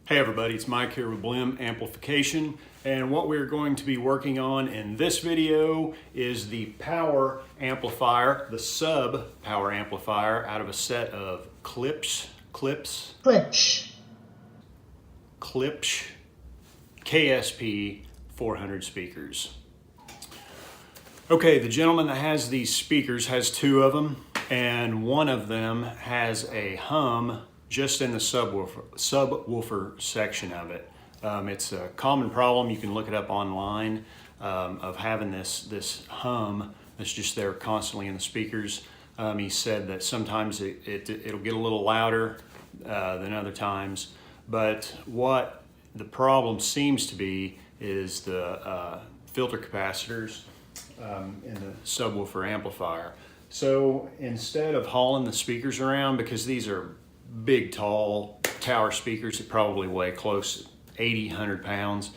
Hey everybody, it's Mike here with Blim Amplification, and what we're going to be working on in this video is the power amplifier, the sub power amplifier out of a set of Klipsch KSP 400 speakers. Okay, the gentleman that has these speakers has two of them, and one of them has a hum just in the subwoofer section of it. It's a common problem, you can look it up online, of having this hum that's just there constantly in the speakers. He said that sometimes it'll get a little louder than other times, but what the problem seems to be is the filter capacitors in the subwoofer amplifier. So instead of hauling the speakers around, because these are big, tall tower speakers that probably weigh close to 80, 100 pounds,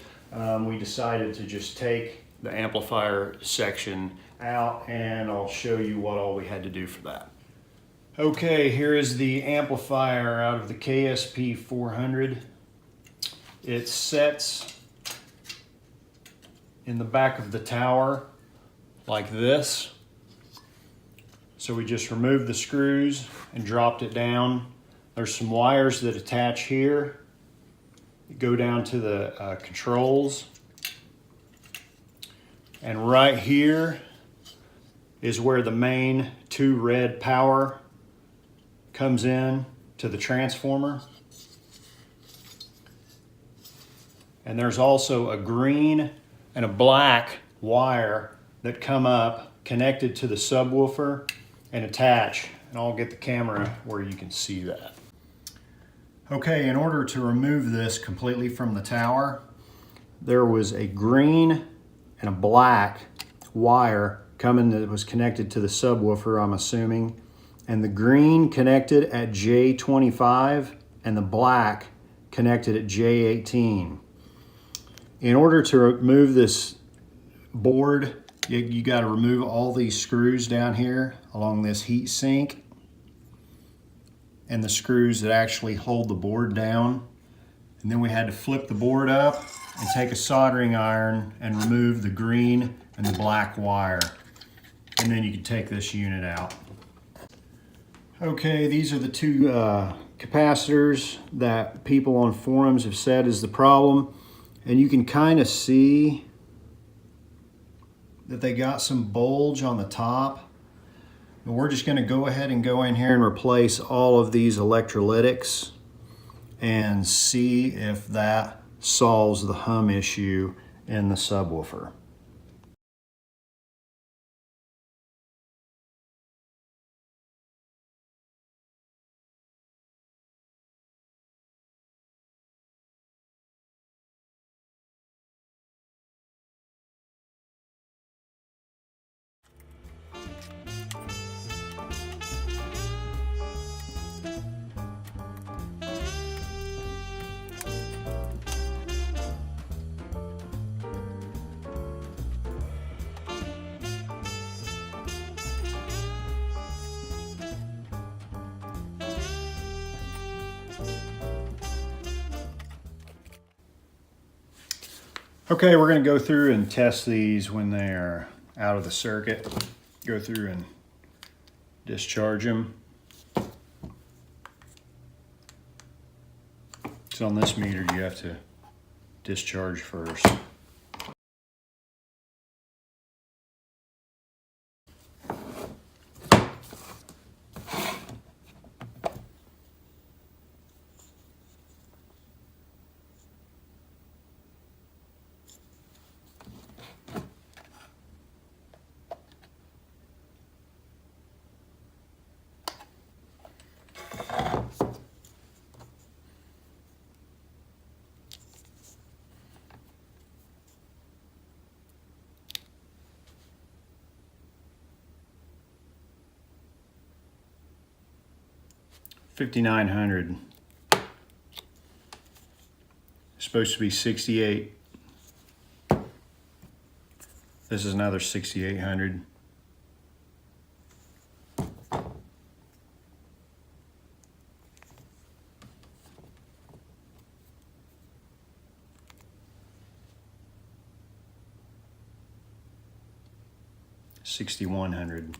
we decided to just take the amplifier section out, and I'll show you what all we had to do for that. Okay, here is the amplifier out of the KSP 400. It sets in the back of the tower like this. So we just removed the screws and dropped it down. There's some wires that attach here, go down to the controls. And right here is where the main two red power comes in to the transformer. And there's also a green and a black wire that come up connected to the subwoofer and attach. And I'll get the camera where you can see that. Okay, in order to remove this completely from the tower, there was a green and a black wire coming that was connected to the subwoofer, I'm assuming. And the green connected at J25 and the black connected at J18. In order to remove this board, you got to remove all these screws down here along this heat sink and the screws that actually hold the board down. And then we had to flip the board up and take a soldering iron and remove the green and the black wire. And then you can take this unit out. Okay, these are the two capacitors that people on forums have said is the problem. And you can kind of see that they got some bulge on the top. But we're just going to go ahead and go in here and replace all of these electrolytics and see if that solves the hum issue in the subwoofer. Okay, we're going to go through and test these when they are out of the circuit. Go through and discharge them. So on this meter, you have to discharge first. $5,900. Supposed to be 68. This is another 6,800. 6100.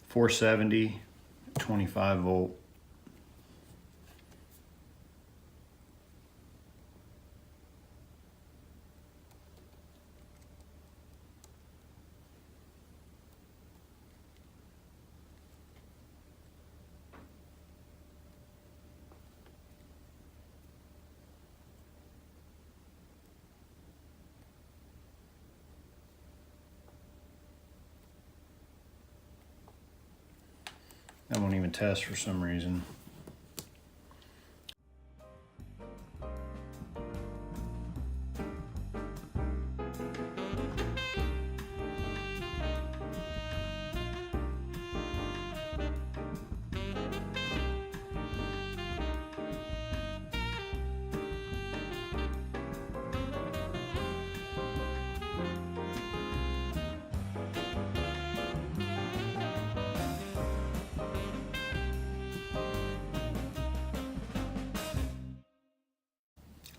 .470, 25 volt. That won't even test for some reason.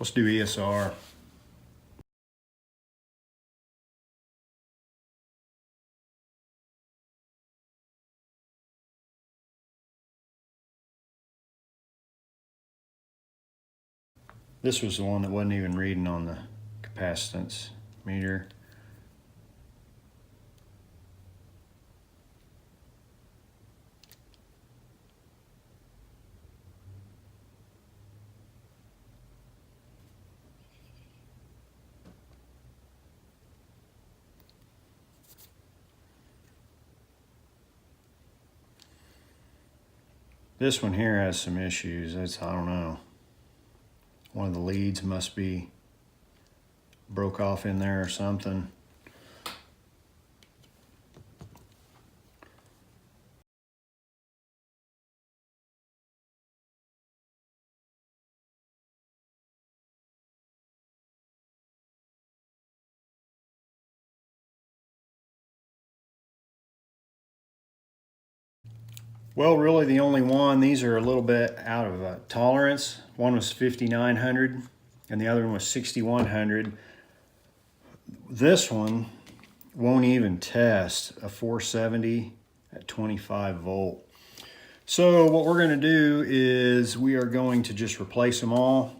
Let's do ESR. This was the one that wasn't even reading on the capacitance meter. This one here has some issues. I don't know. One of the leads must be broke off in there or something. Well, really the only one, these are a little bit out of tolerance. One was 5900 and the other one was 6100. This one won't even test a 470 at 25 volt. So what we're going to do is we are going to just replace them all.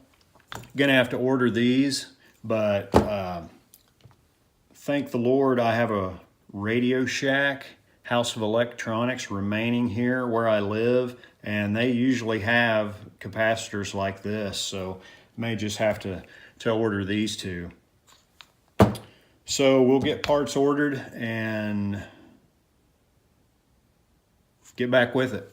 Going to have to order these, but thank the Lord I have a Radio Shack House of Electronics remaining here where I live, and they usually have capacitors like this, so may just have to order these two. So we'll get parts ordered and get back with it.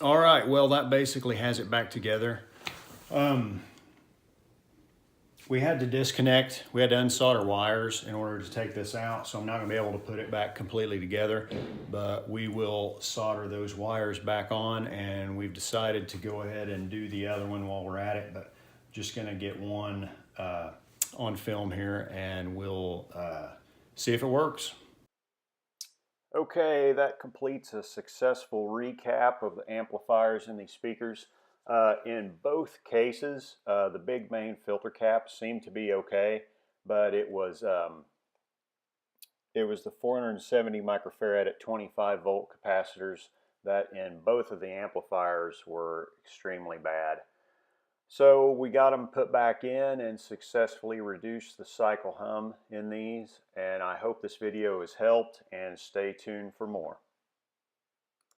All right, well, that basically has it back together. We had to disconnect, we had to unsolder wires in order to take this out, so I'm not gonna be able to put it back completely together, but we will solder those wires back on, and we've decided to go ahead and do the other one while we're at it, but just gonna get one on film here, and we'll see if it works. Okay, that completes a successful recap of the amplifiers and these speakers. In both cases, the big main filter cap seemed to be okay, but it was the 470 microfarad at 25 volt capacitors that in both of the amplifiers were extremely bad. So we got them put back in and successfully reduced the cycle hum in these, and I hope this video has helped, and stay tuned for more.